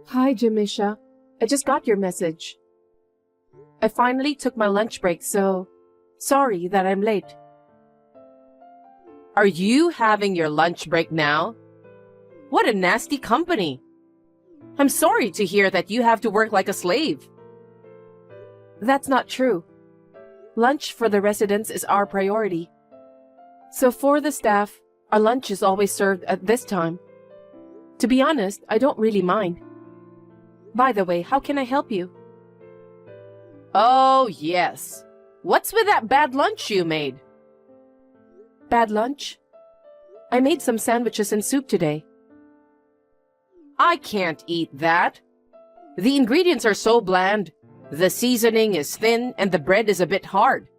Hi, Jamisha. I just got your message. I finally took my lunch break, so sorry that I'm late. Are you having your lunch break now? What a nasty company. I'm sorry to hear that you have to work like a slave. That's not true. Lunch for the residents is our priority. So for the staff, our lunch is always served at this time. To be honest, I don't really mind. By the way, how can I help you? Oh, yes. What's with that bad lunch you made? Bad lunch? I made some sandwiches and soup today. I can't eat that. The ingredients are so bland. The seasoning is thin and the bread is a bit hard.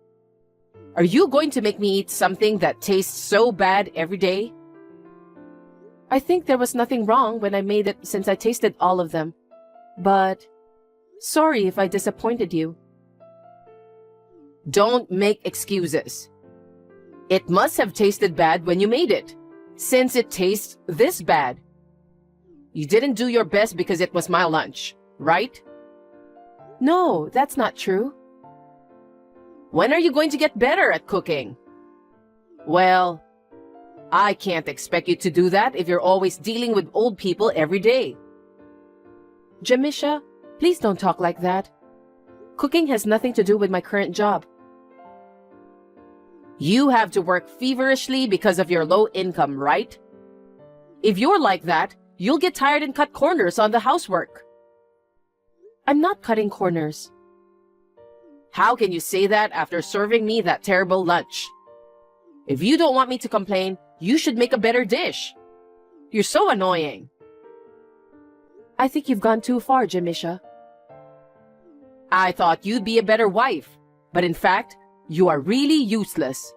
Are you going to make me eat something that tastes so bad every day? I think there was nothing wrong when I made it since I tasted all of them. But sorry if I disappointed you. Don't make excuses. It must have tasted bad when you made it, since it tastes this bad. You didn't do your best because it was my lunch, right? No, that's not true. When are you going to get better at cooking? Well, I can't expect you to do that if you're always dealing with old people every day. Jamisha, please don't talk like that. Cooking has nothing to do with my current job. You have to work feverishly because of your low income, right? If you're like that, you'll get tired and cut corners on the housework. I'm not cutting corners. How can you say that after serving me that terrible lunch? If you don't want me to complain, you should make a better dish. You're so annoying. I think you've gone too far, Jamisha. I thought you'd be a better wife, but in fact, you are really useless.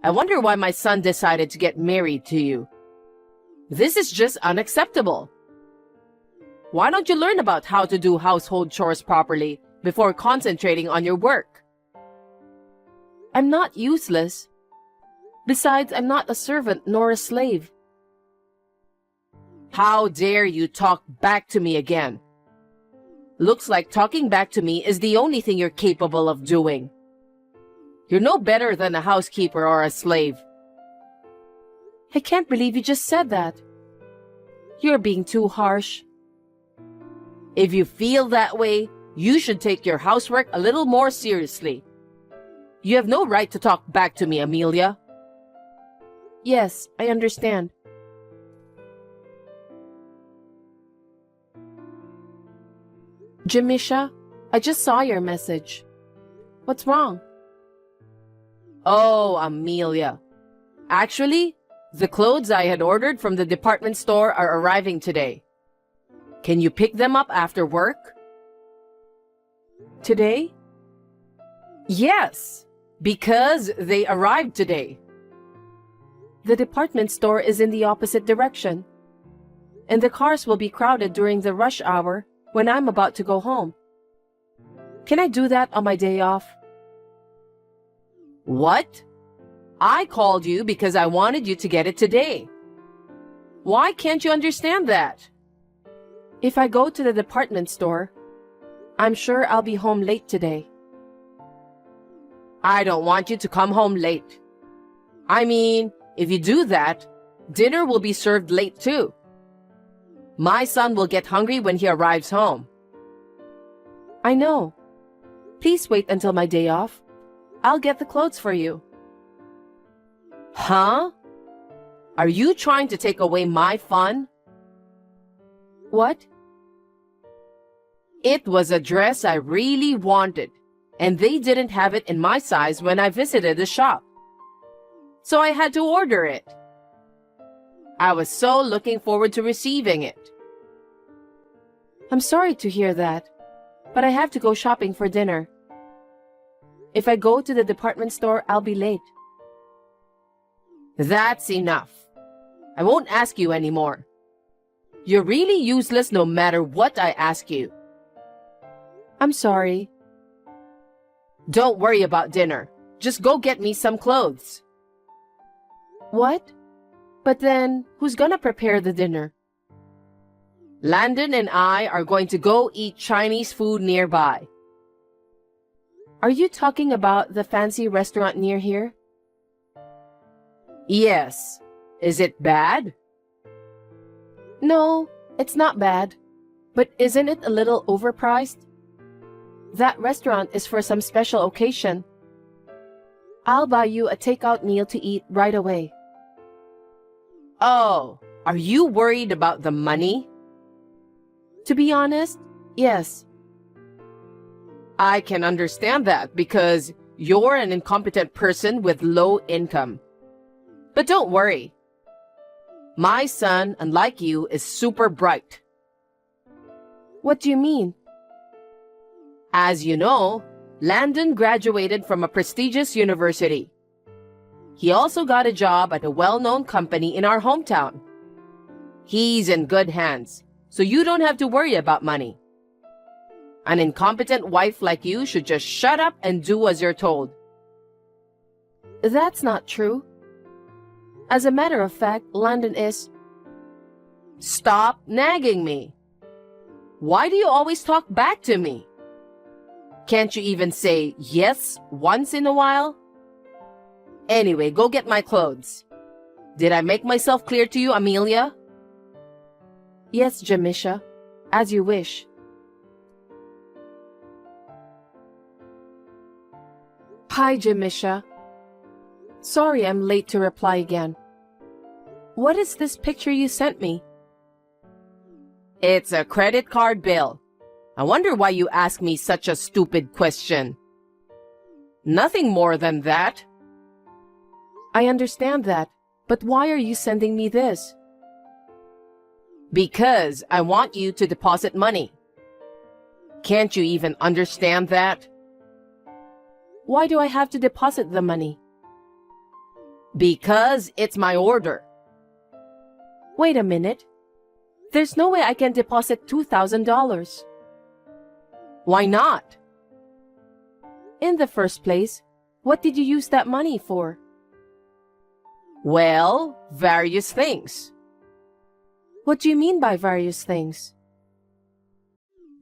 I wonder why my son decided to get married to you. This is just unacceptable. Why don't you learn about how to do household chores properly before concentrating on your work? I'm not useless. Besides, I'm not a servant nor a slave. How dare you talk back to me again? Looks like talking back to me is the only thing you're capable of doing. You're no better than a housekeeper or a slave. I can't believe you just said that. You're being too harsh. If you feel that way, you should take your housework a little more seriously. You have no right to talk back to me, Amelia. Yes, I understand. Jamisha, I just saw your message. What's wrong? Oh, Amelia. Actually, the clothes I had ordered from the department store are arriving today. Can you pick them up after work? Today? Yes, because they arrived today. The department store is in the opposite direction, and the cars will be crowded during the rush hour when I'm about to go home. Can I do that on my day off? What? I called you because I wanted you to get it today. Why can't you understand that? If I go to the department store, I'm sure I'll be home late today. I don't want you to come home late. I mean, if you do that, dinner will be served late too. My son will get hungry when he arrives home. I know. Please wait until my day off. I'll get the clothes for you. Huh? Are you trying to take away my fun? What? It was a dress I really wanted, and they didn't have it in my size when I visited the shop. So I had to order it. I was so looking forward to receiving it. I'm sorry to hear that, but I have to go shopping for dinner. If I go to the department store, I'll be late. That's enough. I won't ask you anymore. You're really useless no matter what I ask you. I'm sorry. Don't worry about dinner. Just go get me some clothes. What? But then, who's gonna prepare the dinner? Landon and I are going to go eat Chinese food nearby. Are you talking about the fancy restaurant near here? Yes. Is it bad? No, it's not bad. But isn't it a little overpriced? That restaurant is for some special occasion. I'll buy you a takeout meal to eat right away. Oh, are you worried about the money? To be honest, yes. I can understand that because you're an incompetent person with low income. But don't worry. My son, unlike you, is super bright. What do you mean? As you know, Landon graduated from a prestigious university. He also got a job at a well-known company in our hometown. He's in good hands, so you don't have to worry about money. An incompetent wife like you should just shut up and do as you're told. That's not true. As a matter of fact, Landon is... Stop nagging me. Why do you always talk back to me? Can't you even say yes once in a while? Anyway, go get my clothes. Did I make myself clear to you, Amelia? Yes, Jamisha. As you wish. Hi, Jamisha. Sorry I'm late to reply again. What is this picture you sent me? It's a credit card bill. I wonder why you ask me such a stupid question. Nothing more than that. I understand that, but why are you sending me this? Because I want you to deposit money. Can't you even understand that? Why do I have to deposit the money? Because it's my order. Wait a minute. There's no way I can deposit $2,000. Why not? In the first place, what did you use that money for? Well, various things. What do you mean by various things?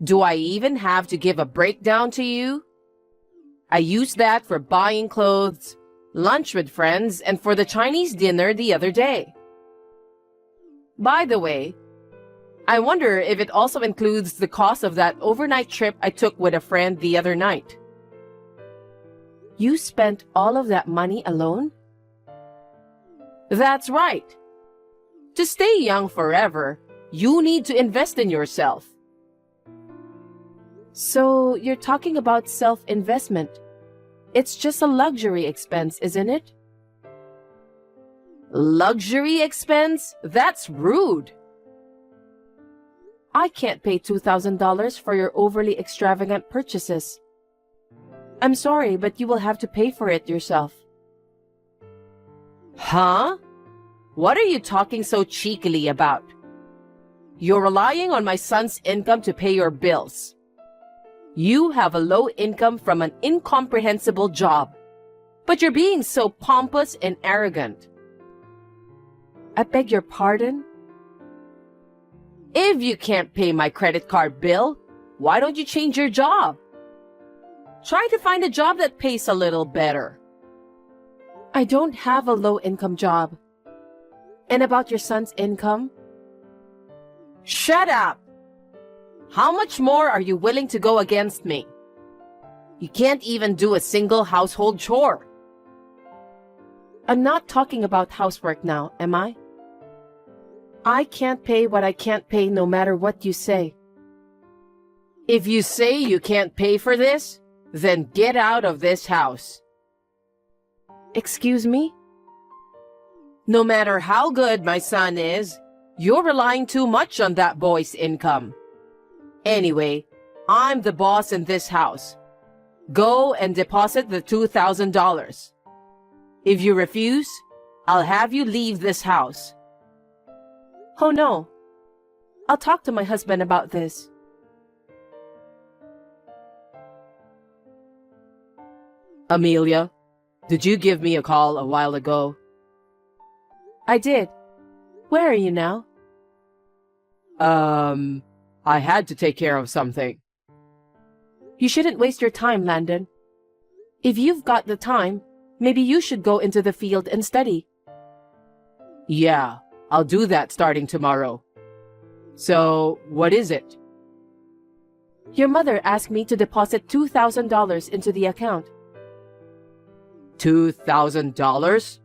Do I even have to give a breakdown to you? I used that for buying clothes, lunch with friends, and for the Chinese dinner the other day. By the way, I wonder if it also includes the cost of that overnight trip I took with a friend the other night. You spent all of that money alone? That's right. To stay young forever, you need to invest in yourself. So you're talking about self-investment. It's just a luxury expense, isn't it? Luxury expense? That's rude. I can't pay $2,000 for your overly extravagant purchases. I'm sorry, but you will have to pay for it yourself. Huh? What are you talking so cheekily about? You're relying on my son's income to pay your bills. You have a low income from an incomprehensible job, but you're being so pompous and arrogant. I beg your pardon? If you can't pay my credit card bill, why don't you change your job? Try to find a job that pays a little better. I don't have a low-income job. And about your son's income? Shut up! How much more are you willing to go against me? You can't even do a single household chore. I'm not talking about housework now, am I? I can't pay what I can't pay no matter what you say. If you say you can't pay for this, then get out of this house. Excuse me? No matter how good my son is, you're relying too much on that boy's income. Anyway, I'm the boss in this house. Go and deposit the $2,000. If you refuse, I'll have you leave this house. Oh no. I'll talk to my husband about this. Amelia, did you give me a call a while ago? I did. Where are you now? I had to take care of something. You shouldn't waste your time, Landon. If you've got the time, maybe you should go into the field and study. Yeah, I'll do that starting tomorrow. So, what is it? Your mother asked me to deposit $2,000 into the account. $2,000?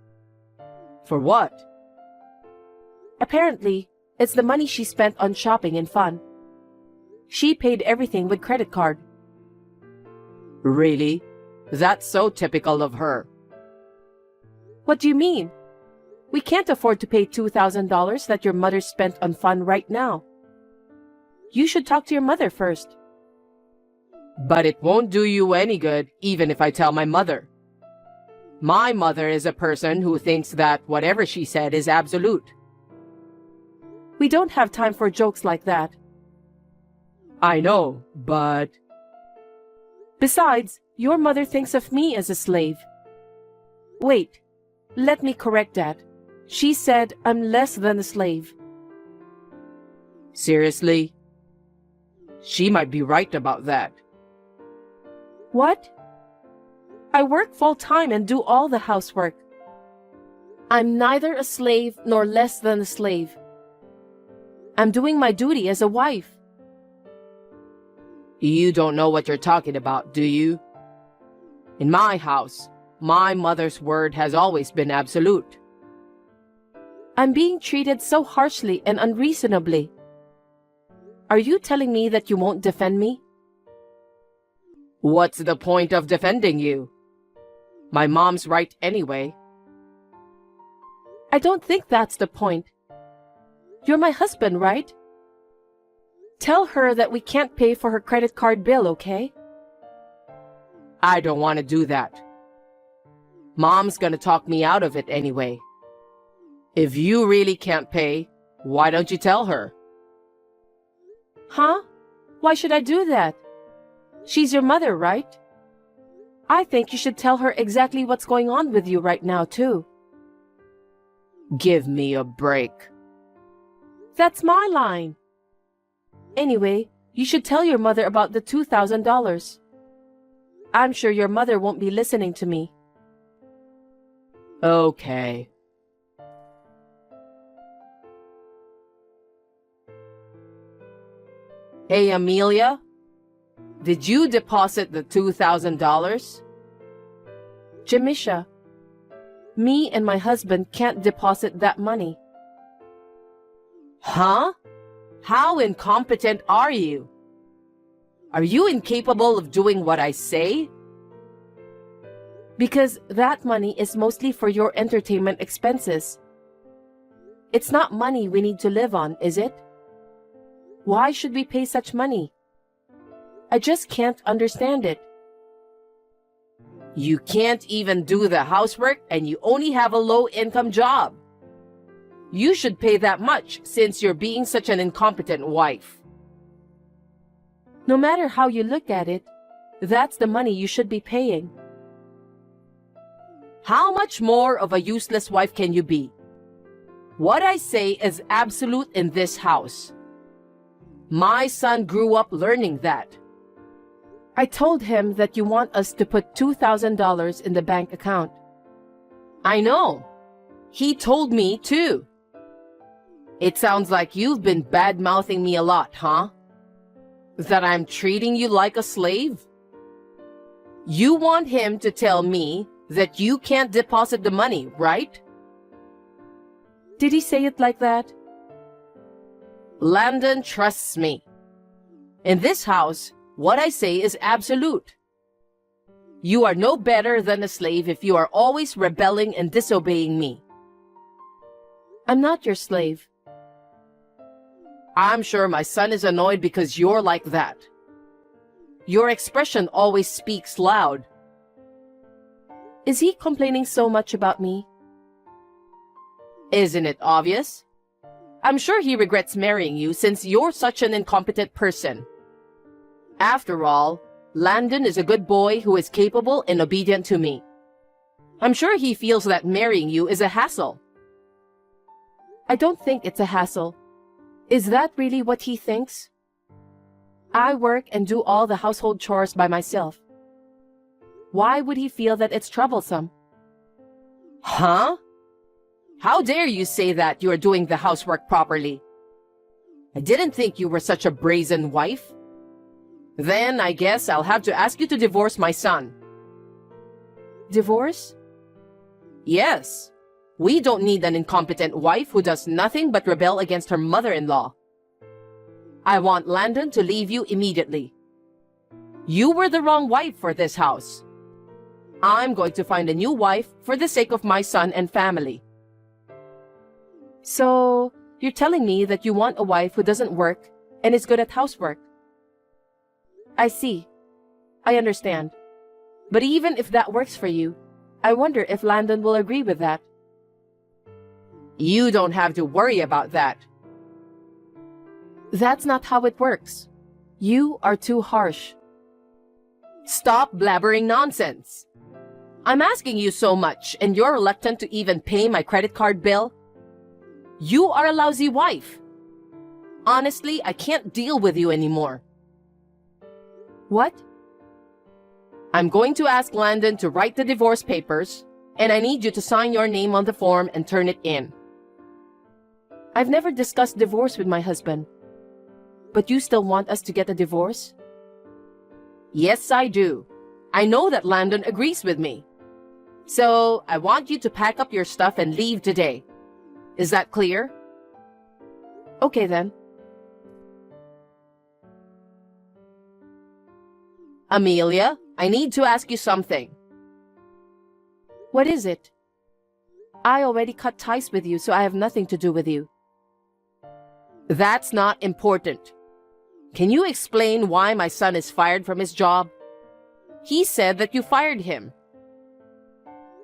For what? Apparently, it's the money she spent on shopping and fun. She paid everything with credit card. Really? That's so typical of her. What do you mean? We can't afford to pay $2,000 that your mother spent on fun right now. You should talk to your mother first. But it won't do you any good, even if I tell my mother. My mother is a person who thinks that whatever she said is absolute. We don't have time for jokes like that. I know, but... Besides, your mother thinks of me as a slave. Wait, let me correct that. She said I'm less than a slave. Seriously? She might be right about that. What? I work full-time and do all the housework. I'm neither a slave nor less than a slave. I'm doing my duty as a wife. You don't know what you're talking about, do you? In my house, my mother's word has always been absolute. I'm being treated so harshly and unreasonably. Are you telling me that you won't defend me? What's the point of defending you? My mom's right anyway. I don't think that's the point. You're my husband, right? Tell her that we can't pay for her credit card bill, okay? I don't want to do that. Mom's gonna talk me out of it anyway. If you really can't pay, why don't you tell her? Huh? Why should I do that? She's your mother, right? I think you should tell her exactly what's going on with you right now, too. Give me a break. That's my line. Anyway, you should tell your mother about the $2,000. I'm sure your mother won't be listening to me. Okay. Hey, Amelia? Did you deposit the $2,000? Jamisha, me and my husband can't deposit that money. Huh? How incompetent are you? Are you incapable of doing what I say? Because that money is mostly for your entertainment expenses. It's not money we need to live on, is it? Why should we pay such money? I just can't understand it. You can't even do the housework and you only have a low-income job. You should pay that much since you're being such an incompetent wife. No matter how you look at it, that's the money you should be paying. How much more of a useless wife can you be? What I say is absolute in this house. My son grew up learning that. I told him that you want us to put $2,000 in the bank account. I know. He told me too. It sounds like you've been bad-mouthing me a lot, huh? That I'm treating you like a slave? You want him to tell me that you can't deposit the money, right? Did he say it like that? Landon trusts me. In this house, what I say is absolute. You are no better than a slave if you are always rebelling and disobeying me. I'm not your slave. I'm sure my son is annoyed because you're like that. Your expression always speaks loud. Is he complaining so much about me? Isn't it obvious? I'm sure he regrets marrying you since you're such an incompetent person. After all, Landon is a good boy who is capable and obedient to me. I'm sure he feels that marrying you is a hassle. I don't think it's a hassle. Is that really what he thinks? I work and do all the household chores by myself. Why would he feel that it's troublesome? Huh? How dare you say that you are doing the housework properly? I didn't think you were such a brazen wife. Then I guess I'll have to ask you to divorce my son. Divorce? Yes. We don't need an incompetent wife who does nothing but rebel against her mother-in-law. I want Landon to leave you immediately. You were the wrong wife for this house. I'm going to find a new wife for the sake of my son and family. So, you're telling me that you want a wife who doesn't work and is good at housework? I see. I understand. But even if that works for you, I wonder if Landon will agree with that. You don't have to worry about that. That's not how it works. You are too harsh. Stop blabbering nonsense. I'm asking you so much, and you're reluctant to even pay my credit card bill? You are a lousy wife. Honestly, I can't deal with you anymore. What? I'm going to ask Landon to write the divorce papers, and I need you to sign your name on the form and turn it in. I've never discussed divorce with my husband. But you still want us to get a divorce? Yes, I do. I know that Landon agrees with me. So, I want you to pack up your stuff and leave today. Is that clear? Okay then. Amelia, I need to ask you something. What is it? I already cut ties with you, so I have nothing to do with you. That's not important. Can you explain why my son is fired from his job? He said that you fired him.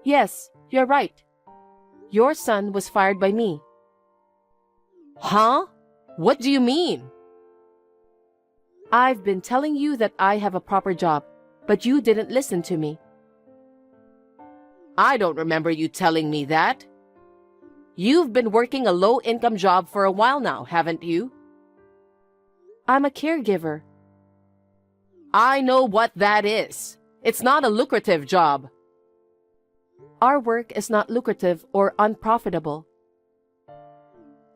Yes, you're right. Your son was fired by me. Huh? What do you mean? I've been telling you that I have a proper job, but you didn't listen to me. I don't remember you telling me that. You've been working a low-income job for a while now, haven't you? I'm a caregiver. I know what that is. It's not a lucrative job. Our work is not lucrative or unprofitable.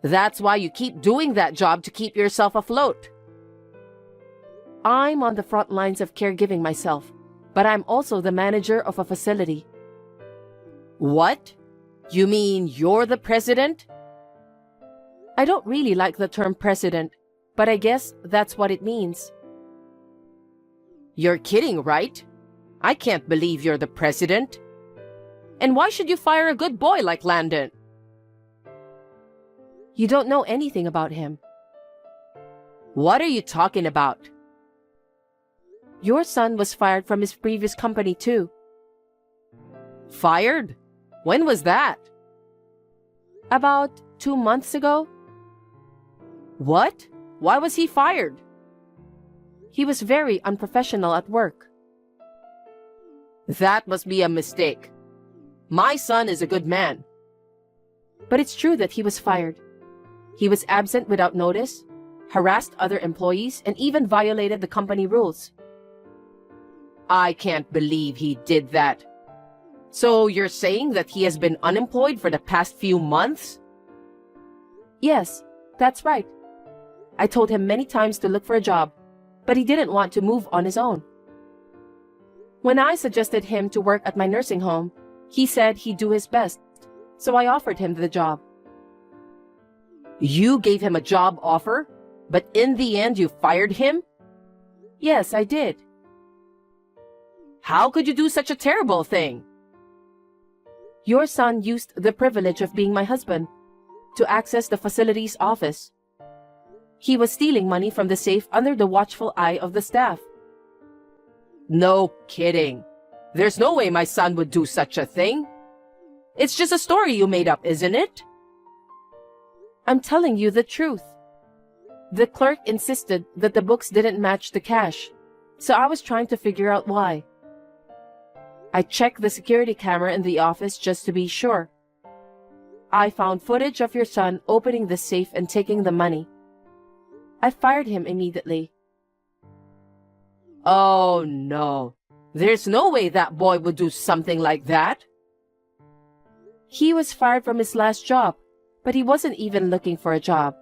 That's why you keep doing that job to keep yourself afloat. I'm on the front lines of caregiving myself, but I'm also the manager of a facility. What? You mean you're the president? I don't really like the term president, but I guess that's what it means. You're kidding, right? I can't believe you're the president. And why should you fire a good boy like Landon? You don't know anything about him. What are you talking about? Your son was fired from his previous company too. Fired? When was that? About 2 months ago. What? Why was he fired? He was very unprofessional at work. That must be a mistake. My son is a good man. But it's true that he was fired. He was absent without notice, harassed other employees, and even violated the company rules. I can't believe he did that. So you're saying that he has been unemployed for the past few months? Yes, that's right. I told him many times to look for a job, but he didn't want to move on his own. When I suggested him to work at my nursing home, he said he'd do his best, so I offered him the job. You gave him a job offer, but in the end you fired him? Yes, I did. How could you do such a terrible thing? Your son used the privilege of being my husband to access the facility's office. He was stealing money from the safe under the watchful eye of the staff. No kidding. There's no way my son would do such a thing. It's just a story you made up, isn't it? I'm telling you the truth. The clerk insisted that the books didn't match the cash, so I was trying to figure out why. I checked the security camera in the office just to be sure. I found footage of your son opening the safe and taking the money, I fired him immediately. Oh no. There's no way that boy would do something like that. He was fired from his last job, but he wasn't even looking for a job.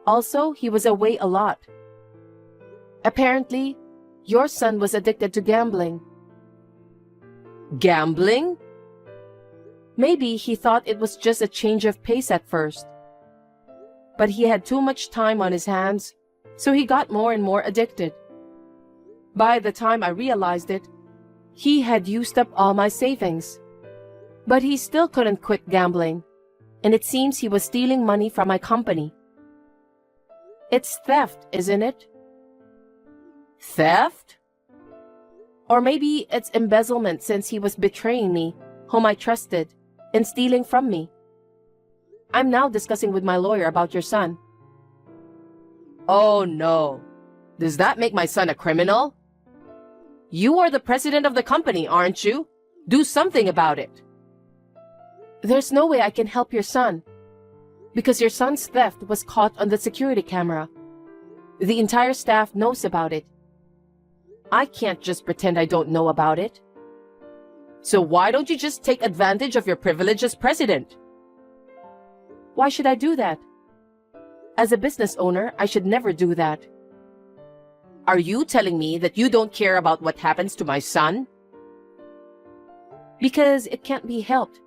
Also, he was away a lot. Apparently, your son was addicted to gambling. Gambling? Maybe he thought it was just a change of pace at first. But he had too much time on his hands, so he got more and more addicted. By the time I realized it, he had used up all my savings. But he still couldn't quit gambling, and it seems he was stealing money from my company. It's theft, isn't it? Theft? Or maybe it's embezzlement since he was betraying me, whom I trusted, and stealing from me. I'm now discussing with my lawyer about your son. Oh no. Does that make my son a criminal? You are the president of the company, aren't you? Do something about it. There's no way I can help your son, because your son's theft was caught on the security camera. The entire staff knows about it. I can't just pretend I don't know about it. So why don't you just take advantage of your privilege as president? Why should I do that? As a business owner, I should never do that. Are you telling me that you don't care about what happens to my son? Because it can't be helped.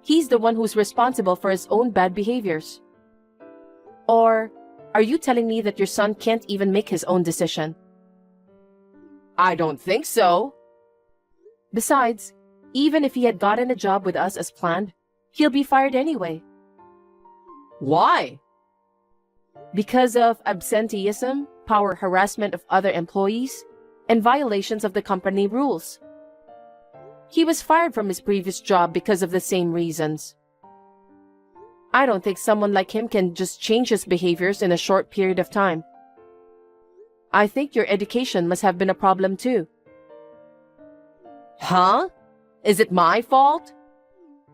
He's the one who's responsible for his own bad behaviors. Or are you telling me that your son can't even make his own decision? I don't think so. Besides, even if he had gotten a job with us as planned, he'll be fired anyway. Why? Because of absenteeism, power harassment of other employees, and violations of the company rules. He was fired from his previous job because of the same reasons. I don't think someone like him can just change his behaviors in a short period of time. I think your education must have been a problem too. Huh? Is it my fault?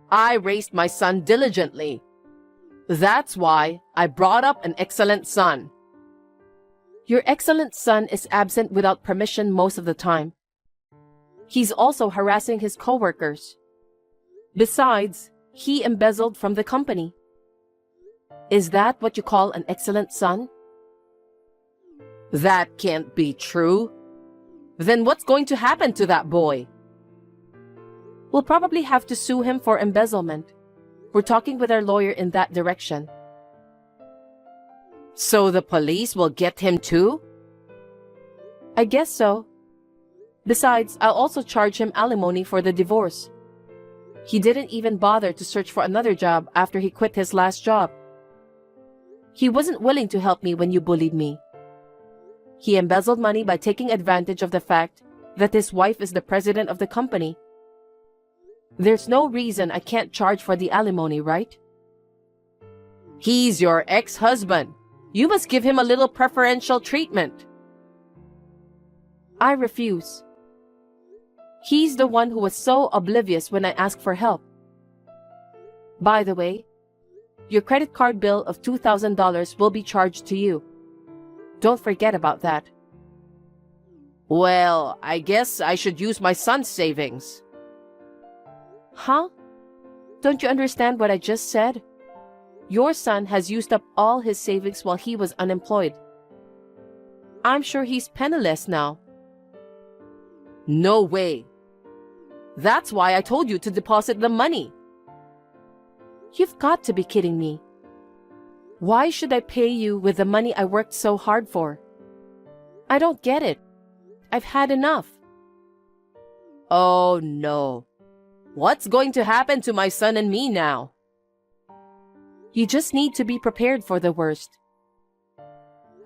I raised my son diligently. That's why I brought up an excellent son. Your excellent son is absent without permission most of the time. He's also harassing his coworkers. Besides, he embezzled from the company. Is that what you call an excellent son? That can't be true. Then what's going to happen to that boy? We'll probably have to sue him for embezzlement. We're talking with our lawyer in that direction. So the police will get him too? I guess so. Besides, I'll also charge him alimony for the divorce. He didn't even bother to search for another job after he quit his last job. He wasn't willing to help me when you bullied me. He embezzled money by taking advantage of the fact that his wife is the president of the company. There's no reason I can't charge for the alimony, right? He's your ex-husband. You must give him a little preferential treatment. I refuse. He's the one who was so oblivious when I asked for help. By the way, your credit card bill of $2,000 will be charged to you. Don't forget about that. Well, I guess I should use my son's savings. Huh? Don't you understand what I just said? Your son has used up all his savings while he was unemployed. I'm sure he's penniless now. No way. That's why I told you to deposit the money. You've got to be kidding me. Why should I pay you with the money I worked so hard for? I don't get it. I've had enough. Oh no. What's going to happen to my son and me now? You just need to be prepared for the worst.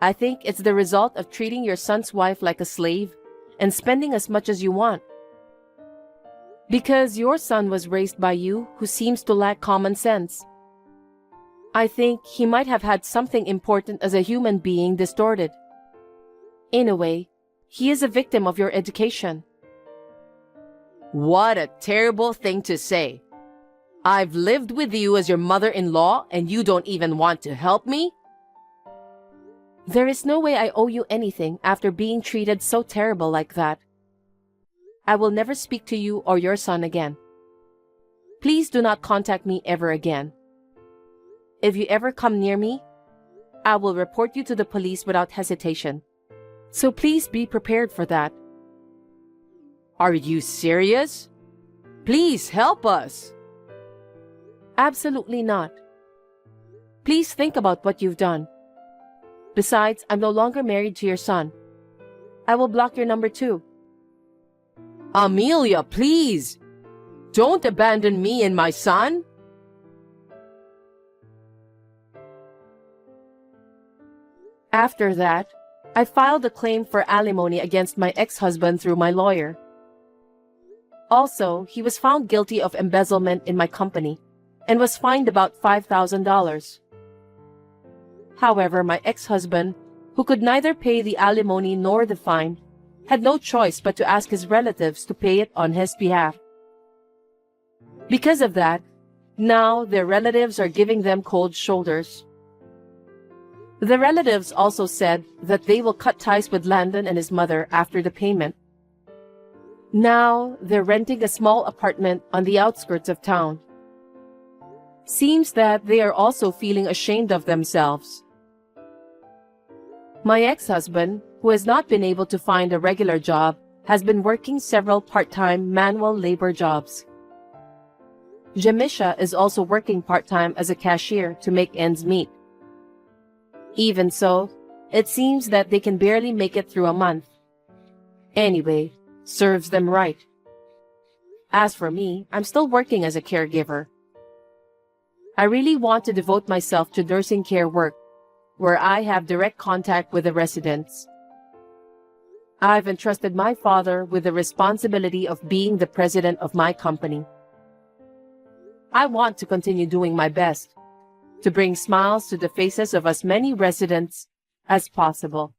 I think it's the result of treating your son's wife like a slave and spending as much as you want. Because your son was raised by you who seems to lack common sense. I think he might have had something important as a human being distorted. In a way, he is a victim of your education. What a terrible thing to say. I've lived with you as your mother-in-law and you don't even want to help me? There is no way I owe you anything after being treated so terrible like that. I will never speak to you or your son again. Please do not contact me ever again. If you ever come near me, I will report you to the police without hesitation. So please be prepared for that. Are you serious? Please help us. Absolutely not. Please think about what you've done. Besides, I'm no longer married to your son. I will block your number too. Amelia, please. Don't abandon me and my son. After that, I filed a claim for alimony against my ex-husband through my lawyer. Also, he was found guilty of embezzlement in my company and was fined about $5,000. However, my ex-husband, who could neither pay the alimony nor the fine, had no choice but to ask his relatives to pay it on his behalf. Because of that, now their relatives are giving them cold shoulders. The relatives also said that they will cut ties with Landon and his mother after the payment. Now they're renting a small apartment on the outskirts of town. Seems that they are also feeling ashamed of themselves. My ex-husband, who has not been able to find a regular job, has been working several part-time manual labor jobs. Jamisha is also working part-time as a cashier to make ends meet. Even so, it seems that they can barely make it through a month. Anyway, serves them right. As for me, I'm still working as a caregiver. I really want to devote myself to nursing care work, where I have direct contact with the residents. I've entrusted my father with the responsibility of being the president of my company. I want to continue doing my best to bring smiles to the faces of as many residents as possible.